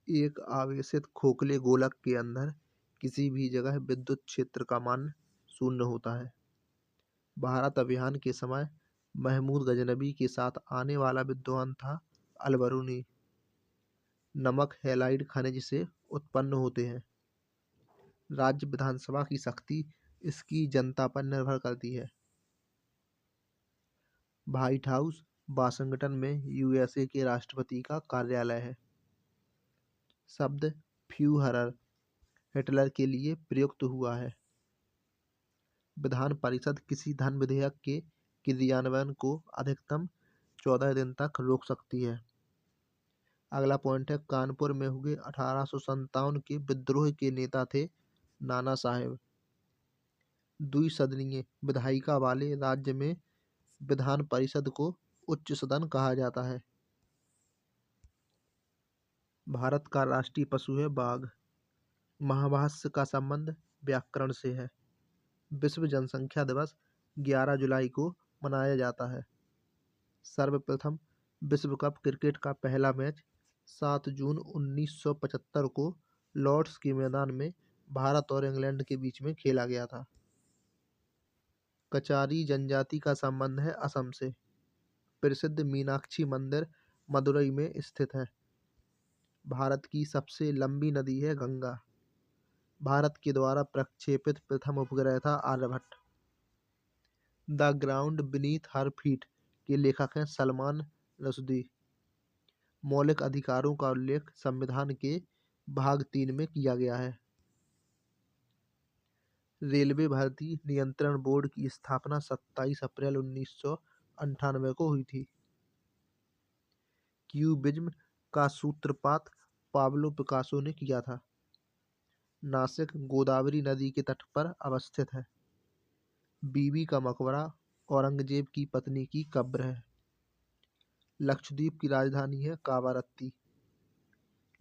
एक आवेशित खोखले गोलक के अंदर किसी भी जगह विद्युत क्षेत्र का मान शून्य होता है। भारत अभियान के समय महमूद गजनबी के साथ आने वाला विद्वान था अल-बरूनी। नमक हैलाइड खनिज से उत्पन्न होते हैं। राज्य विधानसभा की शक्ति इसकी जनता पर निर्भर करती है। व्हाइट हाउस वाशिंगटन में यूएसए के राष्ट्रपति का कार्यालय है। शब्द फ्यूहरर हिटलर के लिए प्रयुक्त हुआ है। विधान परिषद किसी धन विधेयक के क्रियान्वयन को अधिकतम 14 दिन तक रोक सकती है। अगला पॉइंट है, कानपुर में हुए 1857 के विद्रोह के नेता थे नाना साहेब। द्विसदनीय विधायिका वाले राज्य में विधान परिषद को उच्च सदन कहा जाता है। भारत का राष्ट्रीय पशु है बाघ। महाभाष्य का संबंध व्याकरण से है। विश्व जनसंख्या दिवस 11 जुलाई को मनाया जाता है। सर्वप्रथम विश्व कप क्रिकेट का पहला मैच 7 जून 1975 को लॉर्ड्स के मैदान में भारत और इंग्लैंड के बीच में खेला गया था। कचारी जनजाति का संबंध है असम से। प्रसिद्ध मीनाक्षी मंदिर मदुरई में स्थित है। भारत की सबसे लंबी नदी है गंगा। भारत के द्वारा प्रक्षेपित प्रथम उपग्रह था Aryabhata. The ground beneath her feet के लेखक हैं सलमान रश्दी। मौलिक अधिकारों का उल्लेख संविधान के भाग 3 में किया गया है। रेलवे भर्ती नियंत्रण बोर्ड की स्थापना 27 अप्रैल 1998 को हुई थी। क्यूबिज्म का सूत्रपात पाब्लो पिकासो ने किया था। नासिक गोदावरी नदी के तट पर अवस्थित है। बीबी का मकबरा औरंगजेब की पत्नी की कब्र है। लक्षद्वीप की राजधानी है कावारत्ती।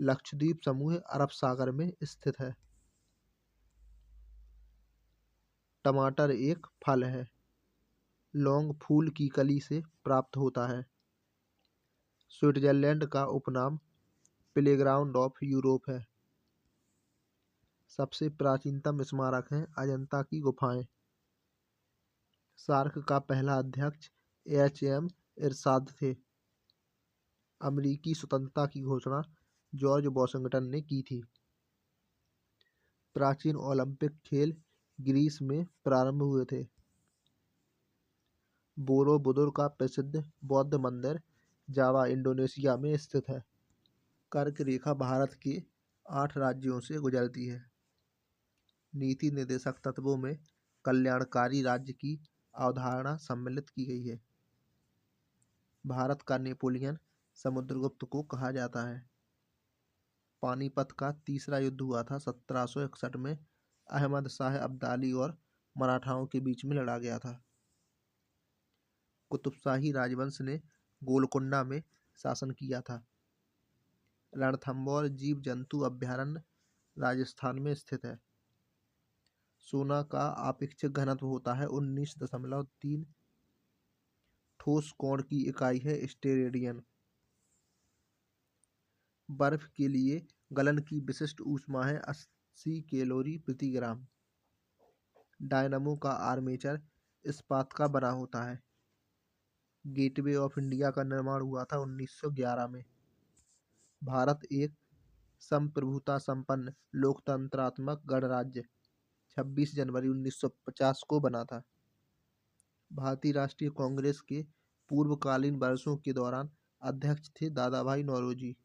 लक्षद्वीप समूह अरब सागर में स्थित है। टमाटर एक फल है। लौंग फूल की कली से प्राप्त होता है। स्विट्जरलैंड का उपनाम प्लेग्राउंड ऑफ यूरोप है। सबसे प्राचीनतम स्मारक हैं अजंता की गुफाएं। सार्क का पहला अध्यक्ष एच.एम. इरशाद थे। अमेरिकी स्वतंत्रता की घोषणा जॉर्ज वॉशिंगटन ने की थी। प्राचीन ओलंपिक खेल ग्रीस में प्रारंभ हुए थे। बोरोबुदुर का प्रसिद्ध बौद्ध मंदिर जावा इंडोनेशिया में स्थित है। कर्क रेखा भारत के 8 राज्यों से गुजरती है। नीति निर्देशक तत्वों में कल्याणकारी राज्य की अवधारणा सम्मिलित की गई है। भारत का नेपोलियन समुद्रगुप्त को कहा जाता है। पानीपत का तीसरा युद्ध हुआ था 1761 में। अहमद शाह अब्दाली और मराठाओं के बीच में लड़ा गया था। कुतुबशाही राजवंश ने गोलकुंडा में शासन किया था। रणथंभौर जीव जंतु अभयारण्य राजस्थान में स्थित है। सोना का आपेक्षिक घनत्व होता है 19.3। ठोस कोण की इकाई है स्टेरेडियन। बर्फ के लिए गलन की विशिष्ट ऊष्मा है 80 कैलोरी प्रति ग्राम। डायनमो का आर्मेचर इस्पात का बना होता है। गेटवे ऑफ इंडिया का निर्माण हुआ था 1911 में। भारत एक संप्रभुता संपन्न लोकतंत्रात्मक गणराज्य 26 जनवरी 1950 को बना था। भारतीय राष्ट्रीय कांग्रेस के पूर्वकालीन वर्षों के दौरान अध्यक्ष थे दादा भाई नौरोजी।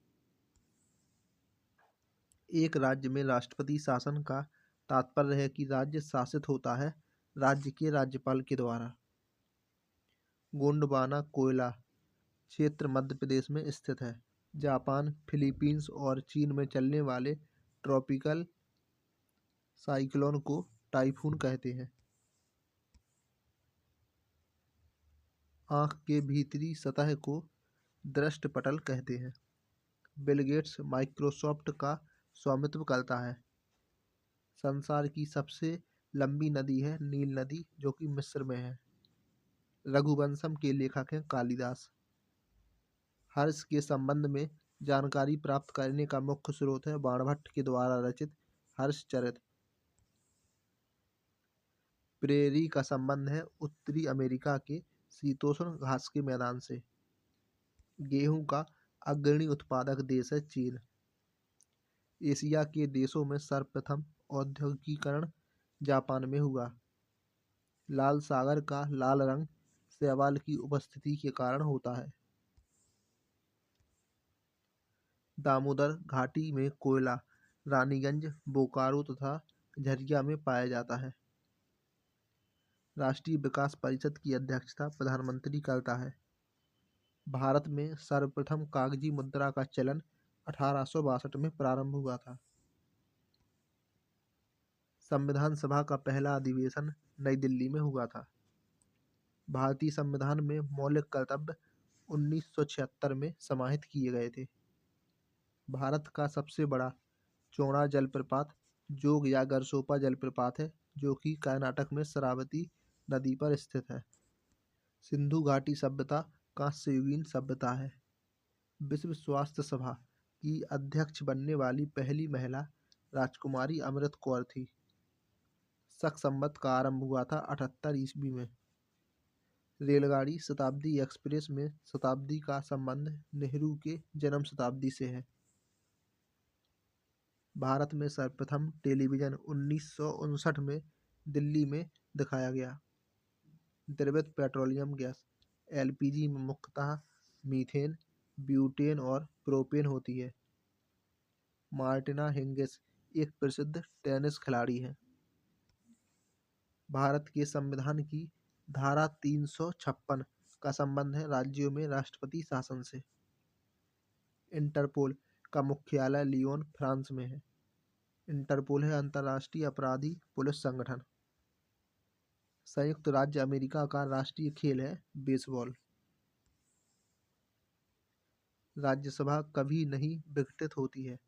एक राज्य में राष्ट्रपति शासन का तात्पर्य है कि राज्य शासित होता है राज्य के राज्यपाल के द्वारा। गोंडवाना कोयला क्षेत्र मध्य प्रदेश में स्थित है। जापान, फिलीपींस और चीन में चलने वाले ट्रॉपिकल साइक्लोन को टाइफून कहते हैं। आँख के भीतरी सतह को दृष्टपटल कहते हैं। बिल गेट्स माइक्रोसॉफ्ट का स्वामित्व करता है। संसार की सबसे लंबी नदी है नील नदी, जो कि मिस्र में है। रघुवंशम के लेखक हैं कालिदास। हर्ष के संबंध में जानकारी प्राप्त करने का मुख्य स्रोत है बाणभट्ट के द्वारा रचित हर्षचरित। प्रेरी का संबंध है उत्तरी अमेरिका के शीतोष्ण घास के मैदान से। गेहूं का अग्रणी उत्पादक देश है चीन। एशिया के देशों में सर्वप्रथम औद्योगिकीकरण जापान में हुआ। लाल सागर का लाल रंग शैवाल की उपस्थिति के कारण होता है। दामोदर घाटी में कोयला रानीगंज, बोकारो तथा झरिया में पाया जाता है। राष्ट्रीय विकास परिषद की अध्यक्षता प्रधानमंत्री करता है। भारत में सर्वप्रथम कागजी मुद्रा का चलन 1862 में प्रारंभ हुआ था। संविधान सभा का पहला अधिवेशन नई दिल्ली में हुआ था। भारतीय संविधान में मौलिक कर्तव्य 1976 में समाहित किए गए थे। भारत का सबसे बड़ा चौड़ा जलप्रपात जोग या गरसोपा जलप्रपात है, जो कि कर्नाटक में शरावती नदी पर स्थित है। सिंधु घाटी सभ्यता कांस्ययुगीन सभ्यता है। विश्व स्वास्थ्य सभा की अध्यक्ष बनने वाली पहली महिला राजकुमारी अमृत कौर थी। शक संवत का आरंभ हुआ था 78 ईस्वी में। रेलगाड़ी शताब्दी एक्सप्रेस में शताब्दी का संबंध नेहरू के जन्म शताब्दी से है। भारत में सर्वप्रथम टेलीविजन 1959 में दिल्ली में दिखाया गया। द्रवित पेट्रोलियम गैस एलपीजी में मुख्यतः मीथेन, ब्यूटेन और प्रोपेन होती है। मार्टिना हिंगिस एक प्रसिद्ध टेनिस खिलाड़ी है। भारत के संविधान की धारा 356 का संबंध है राज्यों में राष्ट्रपति शासन से। इंटरपोल का मुख्यालय लियोन, फ्रांस में है। इंटरपोल है अंतर्राष्ट्रीय अपराधी पुलिस संगठन। संयुक्त राज्य अमेरिका का राष्ट्रीय खेल है बेसबॉल। राज्यसभा कभी नहीं विघटित होती है।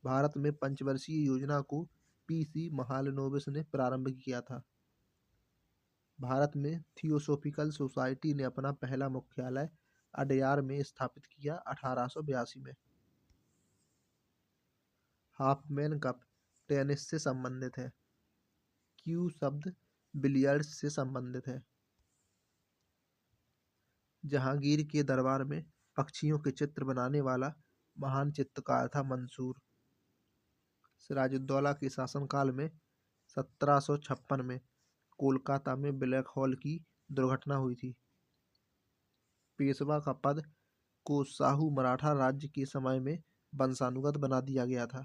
भारत में पंचवर्षीय योजना को पीसी महालनोबिस ने प्रारंभ किया था। भारत में थियोसोफिकल सोसाइटी ने अपना पहला मुख्यालय अडयार में स्थापित किया 1882 में। हाफमैन कप टेनिस से संबंधित है। क्यू शब्द बिलियर्ड्स से संबंधित है। जहांगीर के दरबार में पक्षियों के चित्र बनाने वाला महान चित्रकार था मंसूर। सिराजुद्दौला के शासनकाल में 1756 में कोलकाता में ब्लैक होल की दुर्घटना हुई थी। पेशवा का पद को शाहू मराठा राज्य के समय में वंशानुगत बना दिया गया था।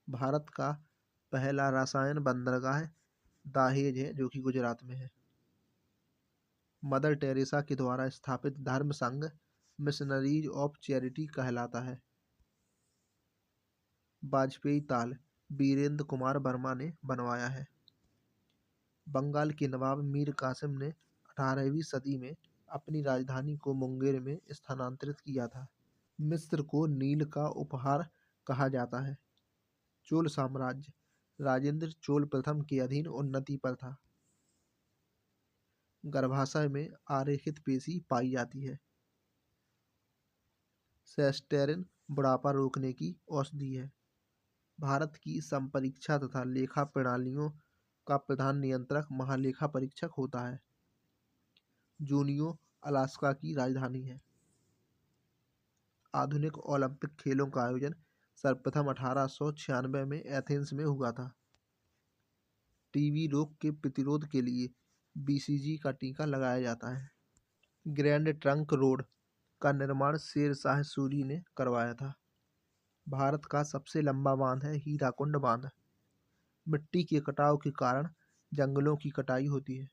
भारत का पहला रसायन बंदरगाह दाहेज है, जो कि गुजरात में है। मदर टेरेसा के द्वारा स्थापित धर्म संघ मिशनरीज ऑफ चैरिटी कहलाता है। वाजपेयी ताल वीरेंद्र कुमार वर्मा ने बनवाया है। बंगाल के नवाब मीर कासिम ने 18वीं सदी में अपनी राजधानी को मुंगेर में स्थानांतरित किया था। मिस्र को नील का उपहार कहा जाता है। चोल साम्राज्य राजेंद्र चोल प्रथम के अधीन उन्नति पर था। गर्भाशय में आरेखित पेशी पाई जाती है। सेस्टेरिन बुढ़ापा रोकने की औषधि है। भारत की संपरीक्षा तथा लेखा प्रणालियों का प्रधान नियंत्रक महालेखा परीक्षक होता है। जूनियो अलास्का की राजधानी है। आधुनिक ओलंपिक खेलों का आयोजन सर्वप्रथम 1896 में एथेंस में हुआ था। टीबी रोग के प्रतिरोध के लिए बीसीजी का टीका लगाया जाता है। ग्रैंड ट्रंक रोड का निर्माण शेर शाह सूरी ने करवाया था। भारत का सबसे लंबा बांध है हीराकुंड बांध। मिट्टी के कटाव के कारण जंगलों की कटाई होती है।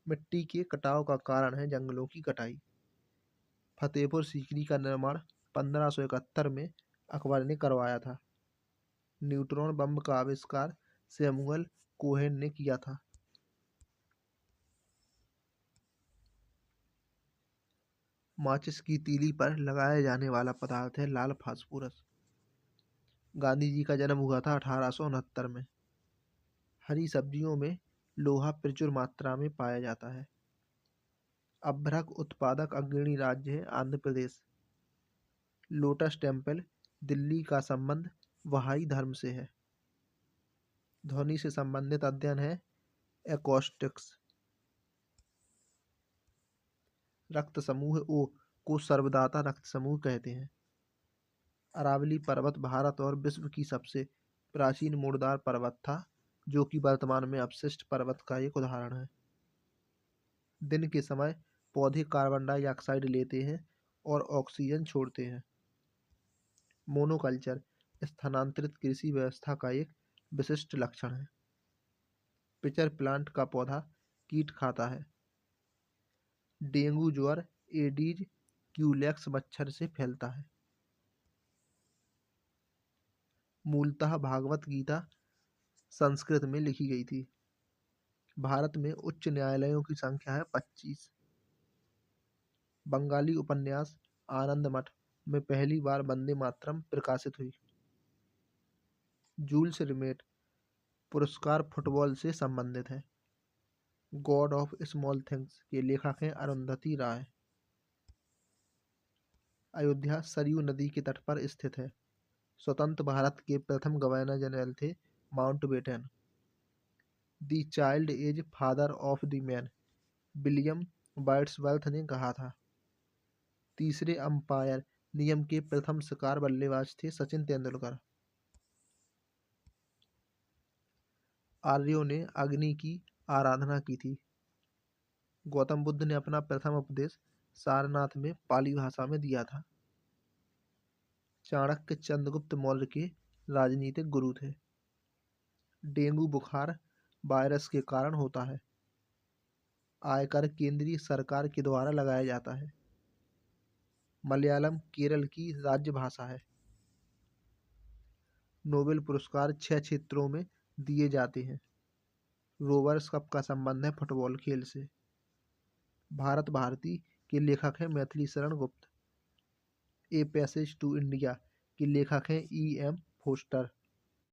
मिट्टी के कटाव का कारण है जंगलों की कटाई। फतेहपुर सीकरी का निर्माण 1571 में अकबर ने करवाया था। न्यूट्रॉन बम का आविष्कार सैमुअल कोहेन ने किया था। माचिस की तीली पर लगाया जाने वाला पदार्थ है लाल फास्फोरस। गांधी जी का जन्म हुआ था 1869 में। हरी सब्जियों में लोहा प्रचुर मात्रा में पाया जाता है। अभ्रक उत्पादक अग्रणी राज्य है आंध्र प्रदेश। लोटस टेम्पल दिल्ली का संबंध बहाई धर्म से है। ध्वनि से संबंधित अध्ययन है एकॉस्टिक्स। रक्त समूह ओ को सर्वदाता रक्त समूह कहते हैं। अरावली पर्वत भारत और विश्व की सबसे प्राचीन मुर्दार पर्वत था, जो कि वर्तमान में अपशिष्ट पर्वत का एक उदाहरण है। दिन के समय पौधे कार्बन डाइऑक्साइड लेते हैं और ऑक्सीजन छोड़ते हैं। मोनोकल्चर स्थानांतरित कृषि व्यवस्था का एक विशिष्ट लक्षण है। पिचर प्लांट का पौधा कीट खाता है। डेंगू ज्वर एडीज क्यूलेक्स मच्छर से फैलता है। मूलतः भागवत गीता संस्कृत में लिखी गई थी। भारत में उच्च न्यायालयों की संख्या है 25। बंगाली उपन्यास आनंद मठ में पहली बार वंदे मातरम प्रकाशित हुई। जूल्स रिमेट पुरस्कार फुटबॉल से संबंधित है। गॉड ऑफ स्मॉल थिंग्स के लेखक हैं अरुंधति राय। अयोध्या सरयू नदी के तट पर स्थित है। स्वतंत्र भारत के प्रथम गवर्नर जनरल थे Mountbatten. The child is father of the man, William Wordsworth ने कहा था। तीसरे अंपायर नियम के प्रथम शिकार बल्लेबाज थे सचिन तेंदुलकर। आर्यों ने अग्नि की आराधना की थी। गौतम बुद्ध ने अपना प्रथम उपदेश सारनाथ में पाली भाषा में दिया था। चाणक्य चंद्रगुप्त मौर्य के राजनीतिक गुरु थे। डेंगू बुखार वायरस के कारण होता है। आयकर केंद्रीय सरकार के द्वारा लगाया जाता है। मलयालम केरल की राज्य भाषा है। नोबेल पुरस्कार 6 क्षेत्रों में दिए जाते हैं। रोवर्स कप का संबंध है फुटबॉल खेल से। भारत भारती के लेखक हैं Maithili Sharan Gupt. A passage to India के लेखक हैं ई एम फोस्टर।